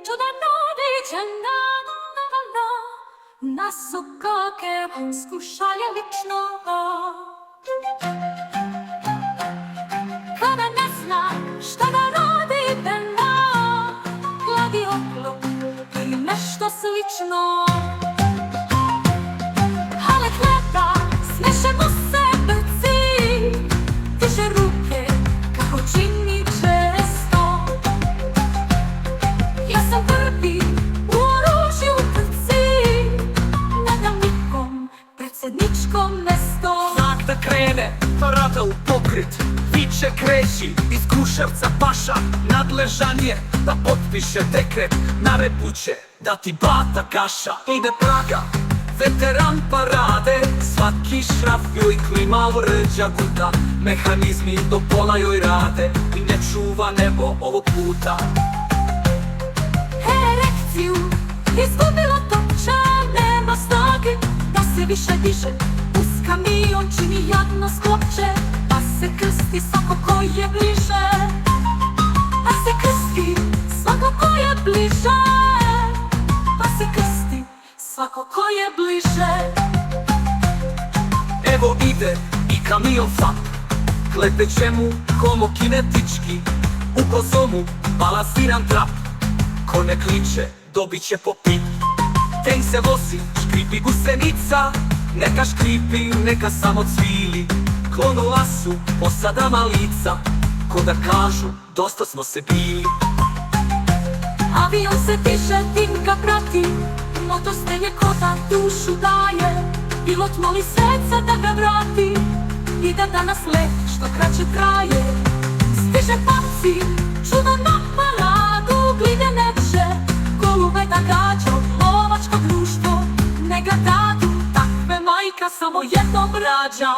čuda doviđenja, nas su kakve skušali lično. Kada ne zna šta da radi benda, gladi oklop i nešto slično. Ale gleda, smeše mu se brci, diže ruke kako čini često. Ja sam prvi u oružju trci, ne dam nikom predsjedničko mesto. Znak da krene, parada u pokret, viče kreći, iz Kruševca paša, nadležan je da potpiše dekret, naredbu će dati Bata Gaša. Ide Praga, veteran parade, svaki šraf joj klima vrđa guta, mehanizmi do pola joj rade i ne čuva nebo ovog puta. Erekciju izgubila topča, nema snage da se više diže, uz kamion čini jadno sklopče, pa se krsti svako ko je bliže. Pa se krsti svako ko je bliže, pa se krsti svako ko je bliže. Evo ide i kamion FAP, klepeće mu homokinetički, u kozomu balansiran trap, ko ne kliče dobit će po pip. Tank se vozi, škripi gusenica, neka škripi, neka samo cvili, klonula su posadama lica, ko da kažu dosta smo se bili. Avion se diže, dim ga prati, motor stenje ko da dušu daje, pilot moli srce da ga vrati i da danas let što kraće traje. Stiže papci, čudo na paradu, glide neće golube da gađa, lovačko društvo ne ga dadu, takve majka samo jednom rađa.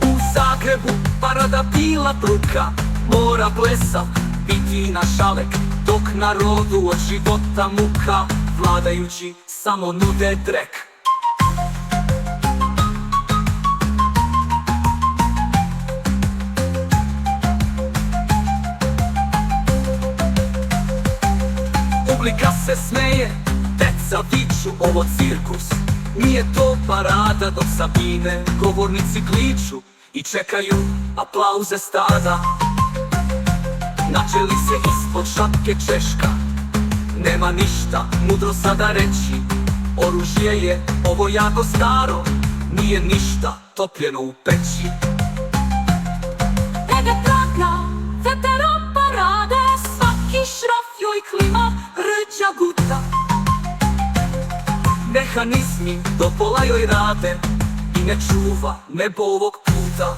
U Zagrebu parada bila bruka, mora blesav biti na šalek, dok narodu od života muka, vladajući samo nude drek. Publika se smeje, deca viču, ovo cirkus, nije to parada, dok Sabine govornici kliču i čekaju aplauze stada. Načeli se ispod šapke češka, nema ništa mudro sada reći, oružje je ovo jako staro, nije ništa topljeno u peći. Ede Praga, veteran parade, svaki šraf joj klima rđa guta, Mehanizmi do pola joj rade i ne čuva nebo ovog puta.